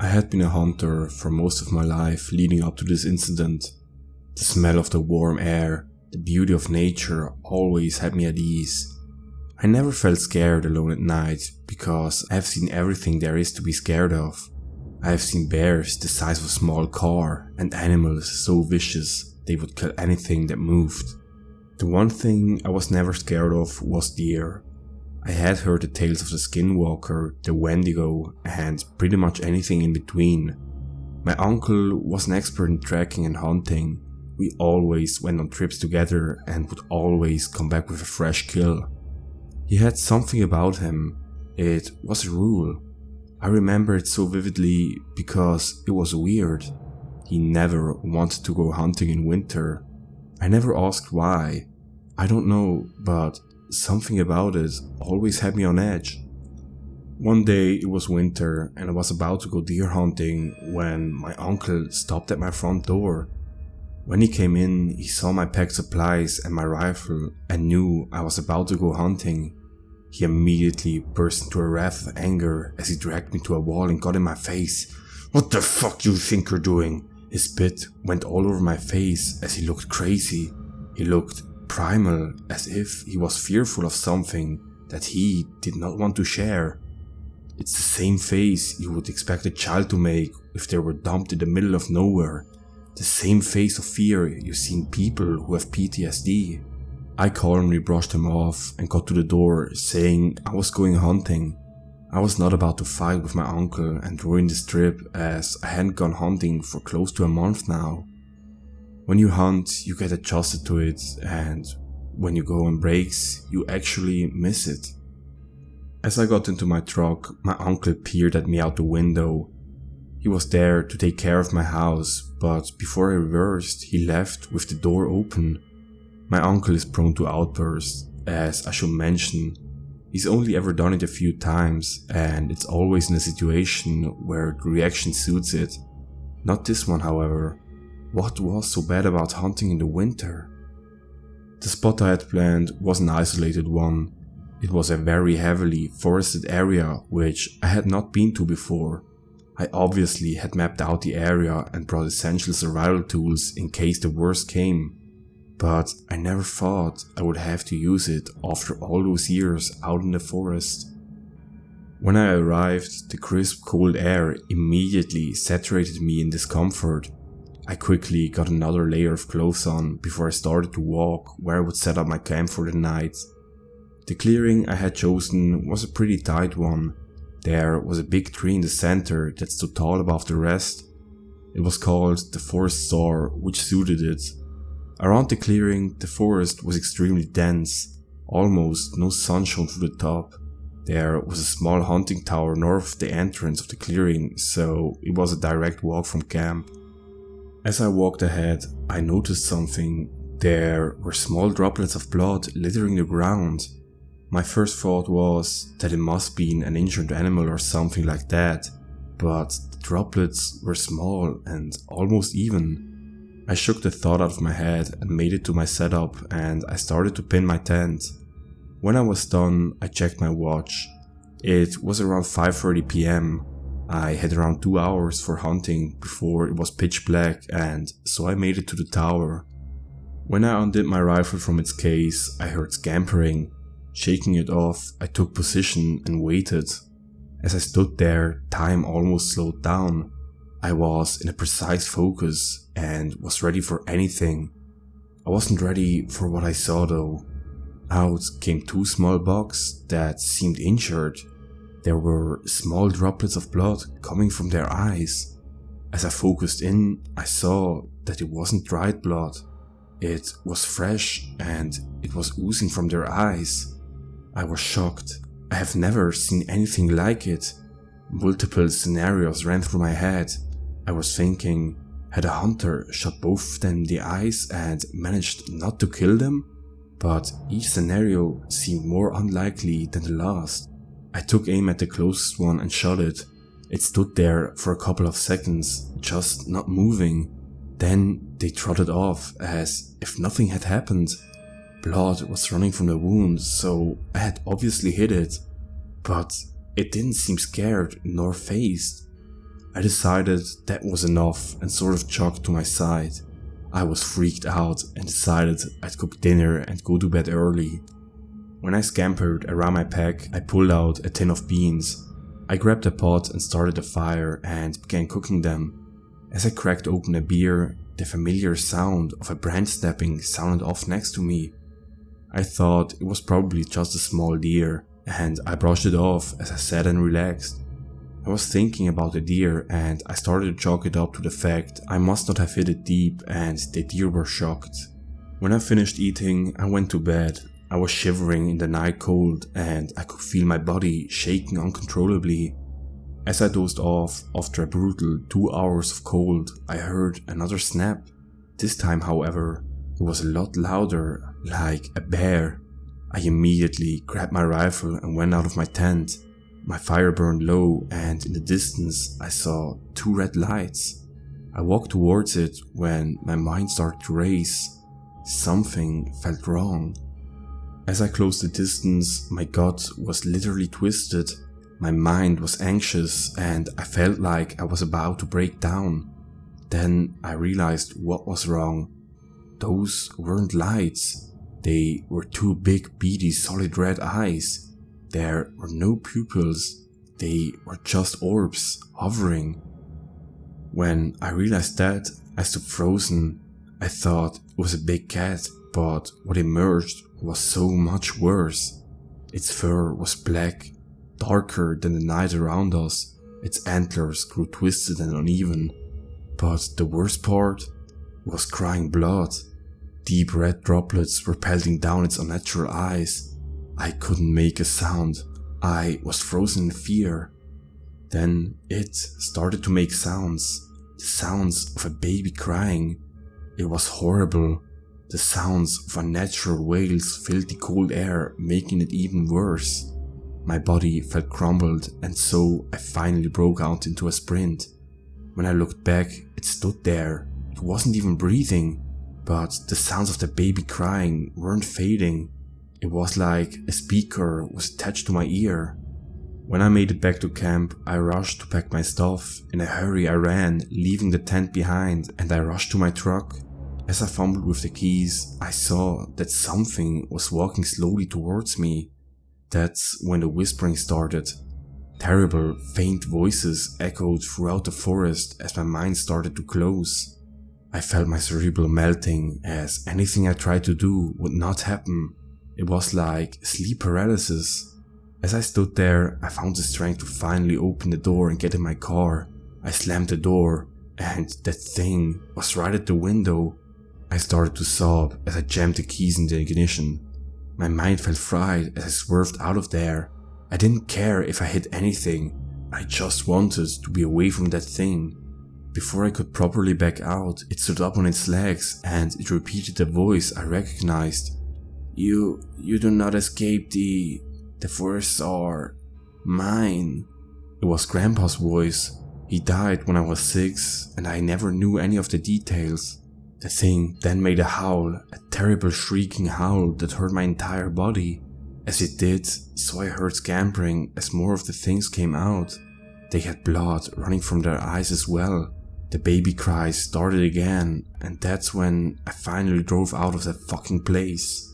I had been a hunter for most of my life leading up to this incident. The smell of the warm air, the beauty of nature always had me at ease. I never felt scared alone at night because I have seen everything there is to be scared of. I have seen bears the size of a small car and animals so vicious they would kill anything that moved. The one thing I was never scared of was deer. I had heard the tales of the skinwalker, the wendigo, and pretty much anything in between. My uncle was an expert in tracking and hunting. We always went on trips together and would always come back with a fresh kill. He had something about him. It was a rule. I remember it so vividly because it was weird. He never wanted to go hunting in winter. I never asked why. I don't know, but something about it always had me on edge. One day it was winter and I was about to go deer hunting when my uncle stopped at my front door. When he came in, he saw my packed supplies and my rifle and knew I was about to go hunting. He immediately burst into a wrath of anger as he dragged me to a wall and got in my face. "What the fuck do you think you're doing?" His spit went all over my face as he looked crazy. He looked primal, as if he was fearful of something that he did not want to share. It's the same face you would expect a child to make if they were dumped in the middle of nowhere. The same face of fear you see in people who have PTSD. I calmly brushed him off and got to the door, saying I was going hunting. I was not about to fight with my uncle and ruin this trip, as I hadn't gone hunting for close to a month now. When you hunt, you get adjusted to it, and when you go on breaks, you actually miss it. As I got into my truck, my uncle peered at me out the window. He was there to take care of my house, but before I reversed, he left with the door open. My uncle is prone to outbursts, as I should mention. He's only ever done it a few times, and it's always in a situation where the reaction suits it. Not this one, however. What was so bad about hunting in the winter? The spot I had planned was an isolated one. It was a very heavily forested area which I had not been to before. I obviously had mapped out the area and brought essential survival tools in case the worst came. But I never thought I would have to use it after all those years out in the forest. When I arrived, the crisp cold air immediately saturated me in discomfort. I quickly got another layer of clothes on before I started to walk where I would set up my camp for the night. The clearing I had chosen was a pretty tight one. There was a big tree in the center that stood tall above the rest. It was called the forest star, which suited it. Around the clearing, the forest was extremely dense. Almost no sun shone through the top. There was a small hunting tower north of the entrance of the clearing, so it was a direct walk from camp. As I walked ahead, I noticed something. There were small droplets of blood littering the ground. My first thought was that it must be an injured animal or something like that, but the droplets were small and almost even. I shook the thought out of my head and made it to my setup, and I started to pin my tent. When I was done, I checked my watch. It was around 5:30 PM. I had around 2 hours for hunting before it was pitch black, and so I made it to the tower. When I undid my rifle from its case, I heard scampering. Shaking it off, I took position and waited. As I stood there, time almost slowed down. I was in a precise focus and was ready for anything. I wasn't ready for what I saw though. Out came two small bugs that seemed injured. There were small droplets of blood coming from their eyes. As I focused in, I saw that it wasn't dried blood. It was fresh and it was oozing from their eyes. I was shocked. I have never seen anything like it. Multiple scenarios ran through my head. I was thinking, had a hunter shot both of them in the eyes and managed not to kill them? But each scenario seemed more unlikely than the last. I took aim at the closest one and shot it. It stood there for a couple of seconds, just not moving. Then they trotted off as if nothing had happened. Blood was running from the wound, so I had obviously hit it. But it didn't seem scared nor phased. I decided that was enough and sort of jogged to my side. I was freaked out and decided I'd cook dinner and go to bed early. When I scampered around my pack, I pulled out a tin of beans. I grabbed a pot and started a fire and began cooking them. As I cracked open a beer, the familiar sound of a branch snapping sounded off next to me. I thought it was probably just a small deer, and I brushed it off as I sat and relaxed. I was thinking about the deer and I started to chalk it up to the fact I must not have hit it deep and the deer were shocked. When I finished eating, I went to bed. I was shivering in the night cold and I could feel my body shaking uncontrollably. As I dozed off after a brutal 2 hours of cold, I heard another snap. This time, however, it was a lot louder, like a bear. I immediately grabbed my rifle and went out of my tent. My fire burned low and in the distance I saw 2 red lights. I walked towards it when my mind started to race. Something felt wrong. As I closed the distance, my gut was literally twisted. My mind was anxious and I felt like I was about to break down. Then I realized what was wrong. Those weren't lights. They were 2 big, beady, solid red eyes. There were no pupils. They were just orbs, hovering. When I realized that, I stood frozen. I thought it was a big cat, but what emerged was so much worse. Its fur was black, darker than the night around us. Its antlers grew twisted and uneven. But the worst part was crying blood. Deep red droplets were pelting down its unnatural eyes. I couldn't make a sound. I was frozen in fear. Then it started to make sounds. The sounds of a baby crying. It was horrible. The sounds of unnatural wails filled the cold air, making it even worse. My body felt crumbled and so I finally broke out into a sprint. When I looked back, it stood there. It wasn't even breathing, but the sounds of the baby crying weren't fading. It was like a speaker was attached to my ear. When I made it back to camp, I rushed to pack my stuff. In a hurry I ran, leaving the tent behind, and I rushed to my truck. As I fumbled with the keys, I saw that something was walking slowly towards me. That's when the whispering started. Terrible, faint voices echoed throughout the forest as my mind started to close. I felt my cerebellum melting as anything I tried to do would not happen. It was like sleep paralysis. As I stood there, I found the strength to finally open the door and get in my car. I slammed the door, and that thing was right at the window. I started to sob as I jammed the keys in the ignition. My mind felt fried as I swerved out of there. I didn't care if I hit anything. I just wanted to be away from that thing. Before I could properly back out, it stood up on its legs and it repeated a voice I recognized. You do not escape the forests are mine. It was Grandpa's voice. He died when I was 6 and I never knew any of the details. The thing then made a howl, a terrible shrieking howl that hurt my entire body. As it did, so I heard scampering as more of the things came out. They had blood running from their eyes as well. The baby cries started again, and that's when I finally drove out of that fucking place.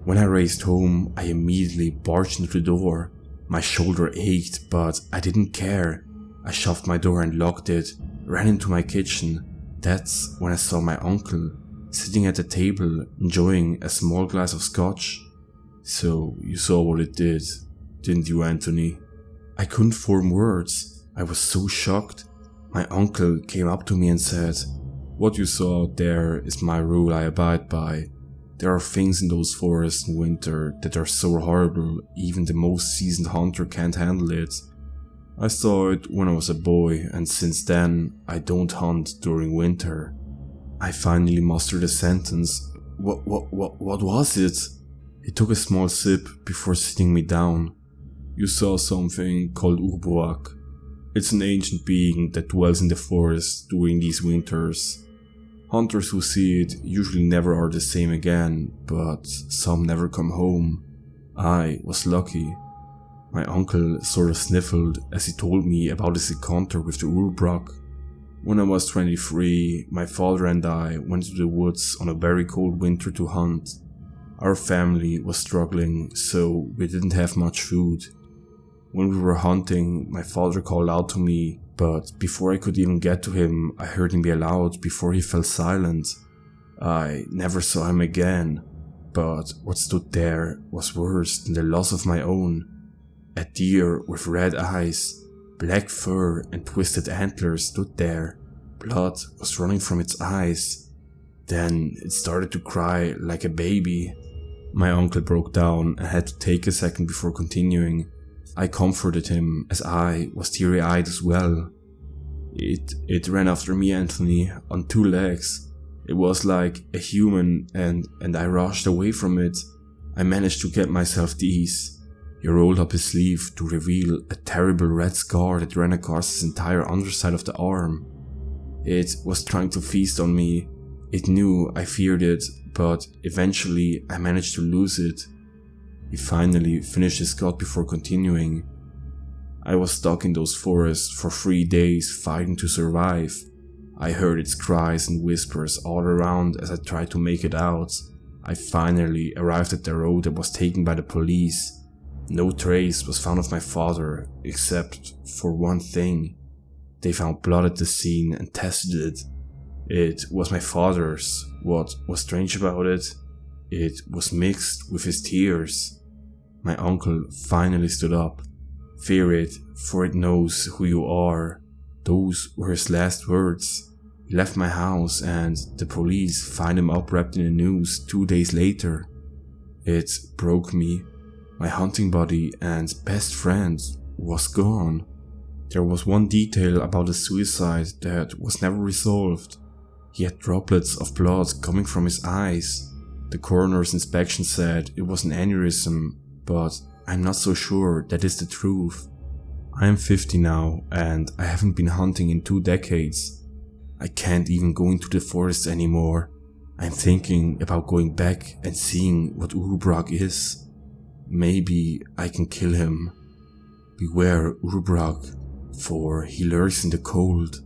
When I raced home, I immediately barged into the door. My shoulder ached, but I didn't care. I shoved my door and locked it, ran into my kitchen. That's when I saw my uncle, sitting at the table, enjoying a small glass of scotch. So, you saw what it did, didn't you, Anthony? I couldn't form words. I was so shocked. My uncle came up to me and said, "What you saw out there is my rule I abide by. There are things in those forests in winter that are so horrible, even the most seasoned hunter can't handle it. I saw it when I was a boy, and since then, I don't hunt during winter." I finally mustered a sentence. What was it? He took a small sip before sitting me down. "You saw something called Urbuak. It's an ancient being that dwells in the forest during these winters. Hunters who see it usually never are the same again, but some never come home. I was lucky." My uncle sort of sniffled as he told me about his encounter with the Urbrok. When I was 23, my father and I went to the woods on a very cold winter to hunt. Our family was struggling, so we didn't have much food. When we were hunting, my father called out to me, but before I could even get to him, I heard him yell out before he fell silent. I never saw him again, but what stood there was worse than the loss of my own. A deer with red eyes, black fur and twisted antlers stood there. Blood was running from its eyes. Then it started to cry like a baby. My uncle broke down and had to take a second before continuing. I comforted him as I was teary-eyed as well. It ran after me, Anthony, on 2 legs. It was like a human and I rushed away from it. I managed to get myself these. He rolled up his sleeve to reveal a terrible red scar that ran across his entire underside of the arm. It was trying to feast on me. It knew I feared it, but eventually I managed to lose it. He finally finished his cut before continuing. I was stuck in those forests for 3 days fighting to survive. I heard its cries and whispers all around as I tried to make it out. I finally arrived at the road that was taken by the police. No trace was found of my father, except for one thing. They found blood at the scene and tested it. It was my father's. What was strange about it? It was mixed with his tears. My uncle finally stood up. Fear it, for it knows who you are. Those were his last words. He left my house and the police find him up wrapped in the noose 2 days later. It broke me. My hunting buddy and best friend was gone. There was one detail about his suicide that was never resolved. He had droplets of blood coming from his eyes. The coroner's inspection said it was an aneurysm, but I'm not so sure that is the truth. I am 50 now and I haven't been hunting in 2 decades. I can't even go into the forest anymore. I'm thinking about going back and seeing what Urbrok is. Maybe I can kill him. Beware Urbrok, for he lurks in the cold.